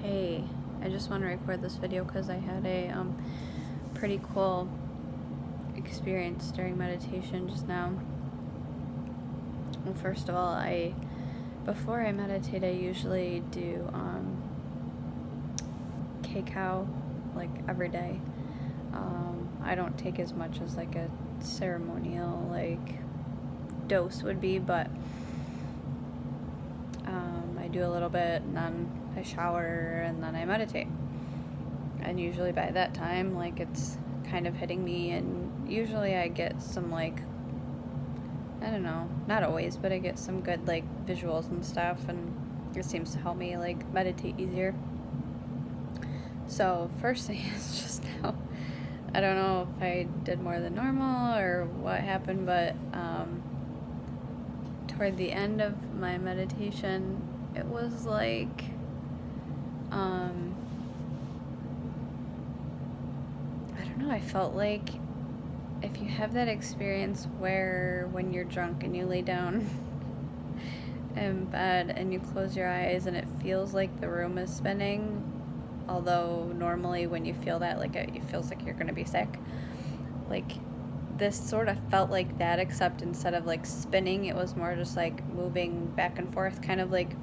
Hey, I just want to record this video because I had a pretty cool experience during meditation just now. Well, first of all, before I meditate, I usually do K-Cow like every day. I don't take as much as like a ceremonial like dose would be, but I do a little bit and then I shower and then I meditate. And usually by that time, like, it's kind of hitting me, and usually I get some, like, I don't know, not always, but I get some good, like, visuals and stuff, and it seems to help me, like, meditate easier. So, first thing is just now, I don't know if I did more than normal or what happened, but toward the end of my meditation, it was like, I don't know, I felt like if you have that experience where when you're drunk and you lay down in bed and you close your eyes and it feels like the room is spinning, although normally when you feel that, like, it feels like you're gonna be sick, like, this sort of felt like that, except instead of like spinning, it was more just like moving back and forth, kind of like,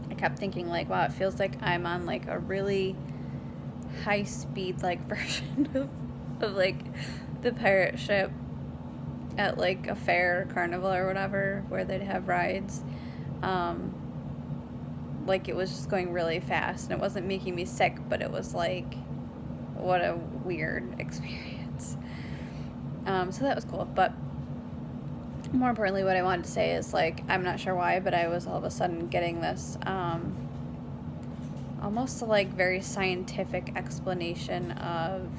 I kept thinking like, wow, it feels like I'm on like a really high speed like version of like the pirate ship at like a fair or carnival or whatever where they'd have rides. Like, it was just going really fast and it wasn't making me sick, but it was like, what a weird experience. So that was cool. But more importantly, what I wanted to say is, like, I'm not sure why, but I was all of a sudden getting this almost like very scientific explanation of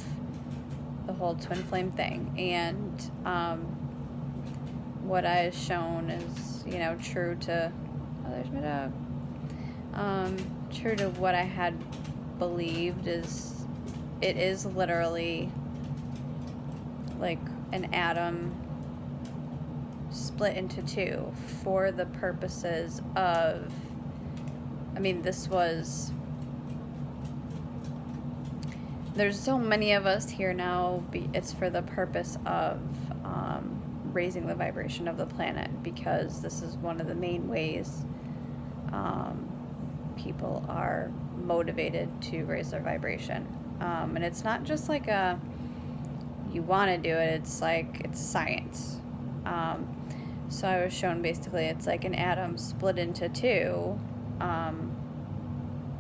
the whole twin flame thing, and what I was shown is, true to, oh, there's my dog, true to what I had believed, is it is literally like an atom split into two for the purposes of, I mean, there's so many of us here now, it's for the purpose of raising the vibration of the planet, because this is one of the main ways people are motivated to raise their vibration. And it's not just like you want to do it, it's like, it's science. So I was shown basically it's like an atom split into two.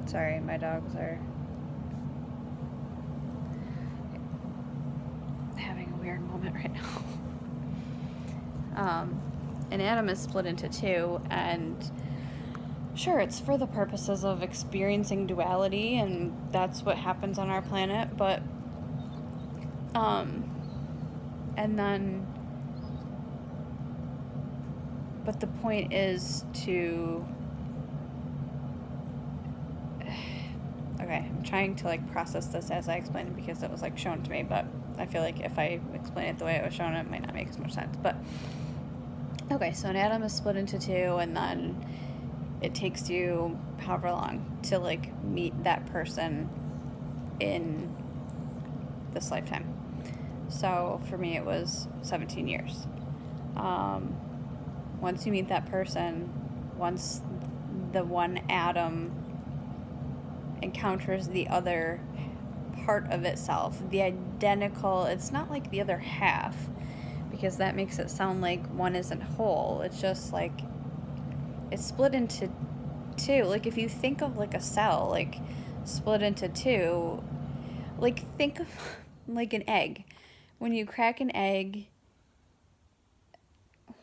Sorry, my dogs are having a weird moment right now. An atom is split into two, and sure, it's for the purposes of experiencing duality, and that's what happens on our planet, but but the point is to, okay, I'm trying to like process this as I explain it, because it was like shown to me, but I feel like if I explain it the way it was shown, it might not make as much sense. But okay, so an atom is split into two, and then it takes you however long to like meet that person in this lifetime. So for me, it was 17 years. Once you meet that person, once the one atom encounters the other part of itself, the identical, it's not like the other half, because that makes it sound like one isn't whole. It's just like, it's split into two. Like, if you think of like a cell, like, split into two, like, think of like an egg. When you crack an egg,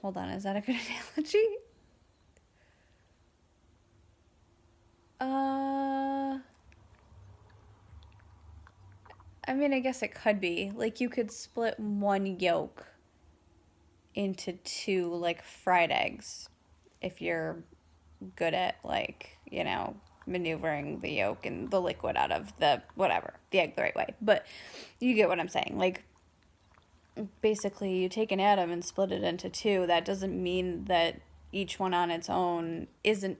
hold on, is that a good analogy? I mean, I guess it could be. Like, you could split one yolk into two, like, fried eggs, if you're good at, like, maneuvering the yolk and the liquid out of the egg the right way. But you get what I'm saying. Like, basically, you take an atom and split it into two. That doesn't mean that each one on its own isn't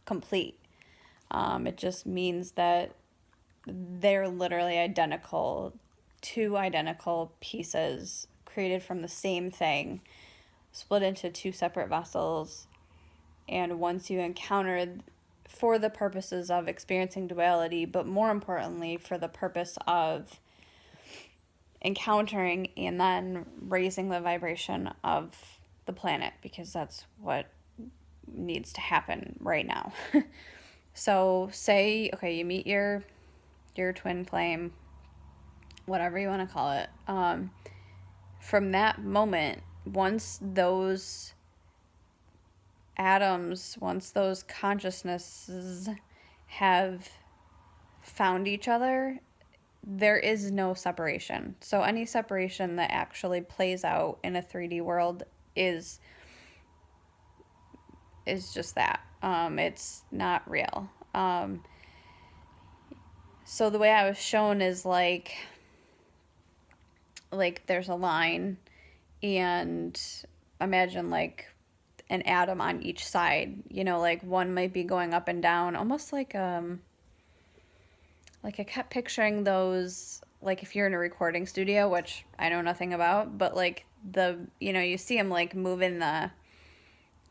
complete. It just means that they're literally identical, two identical pieces created from the same thing, split into two separate vessels. And once you encounter, for the purposes of experiencing duality, but more importantly, for the purpose of encountering and then raising the vibration of the planet, because that's what needs to happen right now. So say, okay, you meet your twin flame, whatever you want to call it. From that moment, once those atoms, once those consciousnesses have found each other, there is no separation. So any separation that actually plays out in a 3D world is just that. It's not real. So the way I was shown is like there's a line, and imagine like an atom on each side. You know, like one might be going up and down, almost like I kept picturing those, like if you're in a recording studio, which I know nothing about, but like you see them like moving the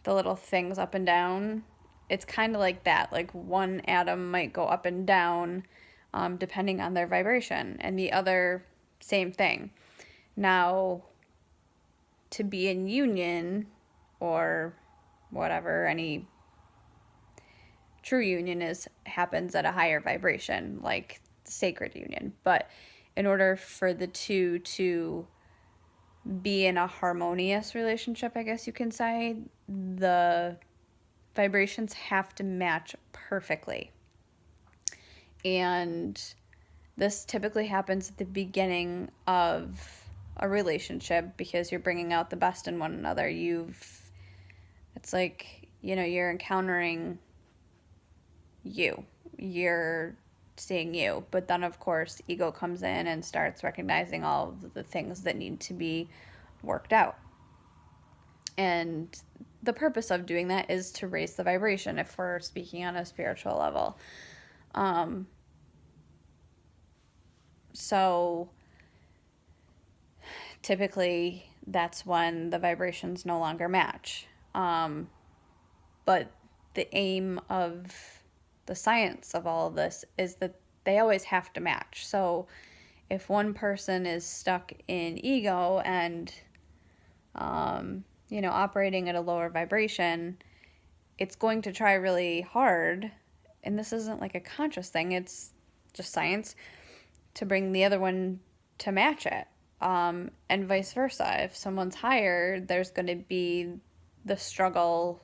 little things up and down. It's kind of like that. Like one atom might go up and down, depending on their vibration, and the other, same thing. Now, to be in union, or whatever, any true union happens at a higher vibration, like sacred union. But in order for the two to be in a harmonious relationship, I guess you can say, the vibrations have to match perfectly. And this typically happens at the beginning of a relationship, because you're bringing out the best in one another. It's like, you're encountering you're seeing you, but then of course ego comes in and starts recognizing all of the things that need to be worked out. And the purpose of doing that is to raise the vibration, if we're speaking on a spiritual level. So typically that's when the vibrations no longer match. But the aim of the science of all of this is that they always have to match. So if one person is stuck in ego and operating at a lower vibration, it's going to try really hard, and this isn't like a conscious thing, it's just science, to bring the other one to match it. And vice versa. If someone's higher, there's going to be the struggle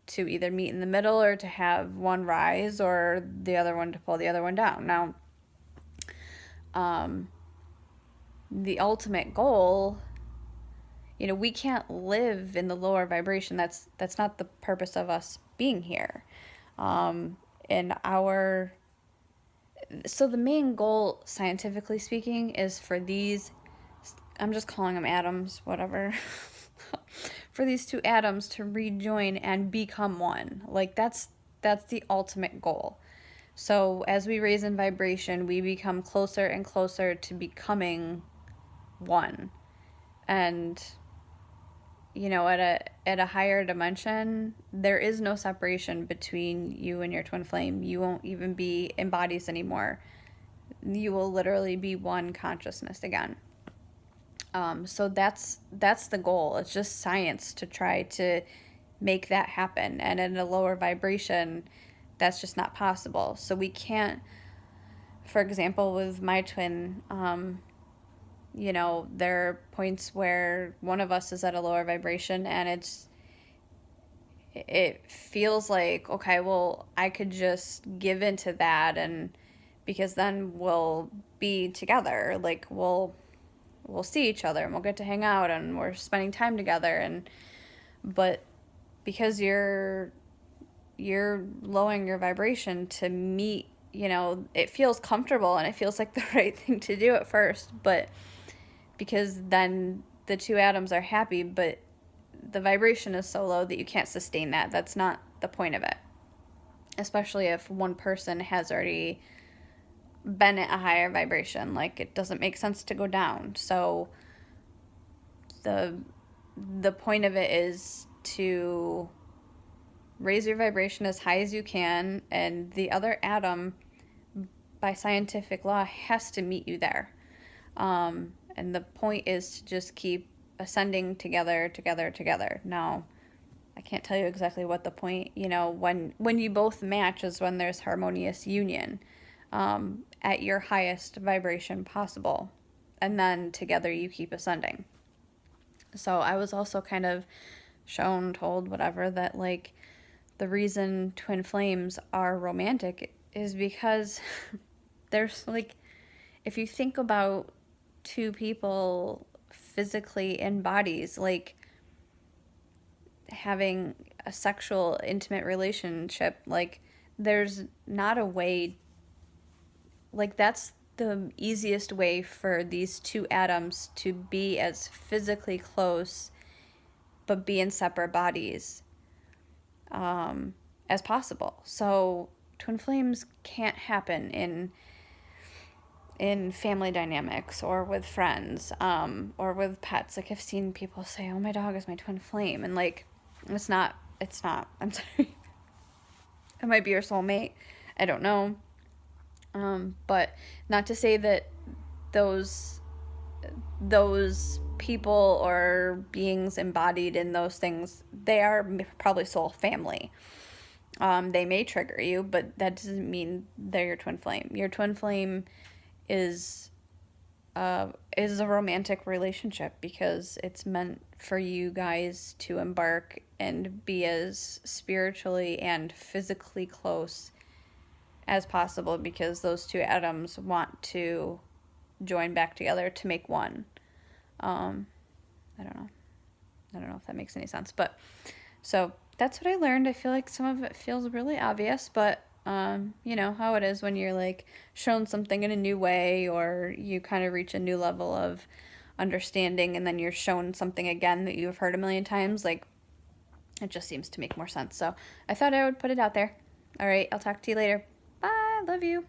to either meet in the middle, or to have one rise or the other one to pull the other one down. Now, the ultimate goal, we can't live in the lower vibration. That's not the purpose of us being here. So the main goal, scientifically speaking, is for these, I'm just calling them atoms, whatever, for these two atoms to rejoin and become one. Like that's the ultimate goal. So as we raise in vibration, we become closer and closer to becoming one. And at a higher dimension, there is no separation between you and your twin flame. You won't even be in bodies anymore. You will literally be one consciousness again. So that's the goal. It's just science to try to make that happen. And in a lower vibration, that's just not possible. So we can't, for example, with my twin, there are points where one of us is at a lower vibration, and it feels like, okay, well, I could just give into that, and because then we'll be together, like we'll see each other and we'll get to hang out and we're spending time together, but because you're lowering your vibration to meet, it feels comfortable and it feels like the right thing to do at first, but because then the two atoms are happy, but the vibration is so low that you can't sustain that. That's not the point of it. especially if one person has already been at a higher vibration. Like, it doesn't make sense to go down. So the point of it is to raise your vibration as high as you can, and the other atom, by scientific law, has to meet you there. And the point is to just keep ascending together, together, together. Now, I can't tell you exactly what the point, when you both match is when there's harmonious union, at your highest vibration possible. And then together you keep ascending. So I was also kind of told, whatever, that like the reason twin flames are romantic is because there's like, if you think about two people physically in bodies, like having a sexual intimate relationship, like there's not a way, like that's the easiest way for these two atoms to be as physically close but be in separate bodies as possible. So twin flames can't happen in family dynamics or with friends, or with pets. Like I've seen people say, "Oh, my dog is my twin flame," and like it's not. I'm sorry. It might be your soulmate. I don't know. But not to say that those people or beings embodied in those things, they are probably soul family. They may trigger you, but that doesn't mean they're your twin flame. Your twin flame is a romantic relationship because it's meant for you guys to embark and be as spiritually and physically close as possible, because those two atoms want to join back together to make one. I don't know. I don't know if that makes any sense, but so that's what I learned. I feel like some of it feels really obvious, but you know how it is when you're like shown something in a new way, or you kind of reach a new level of understanding, and then you're shown something again that you've heard a million times. Like, it just seems to make more sense. So I thought I would put it out there. All right, I'll talk to you later. Bye. Love you.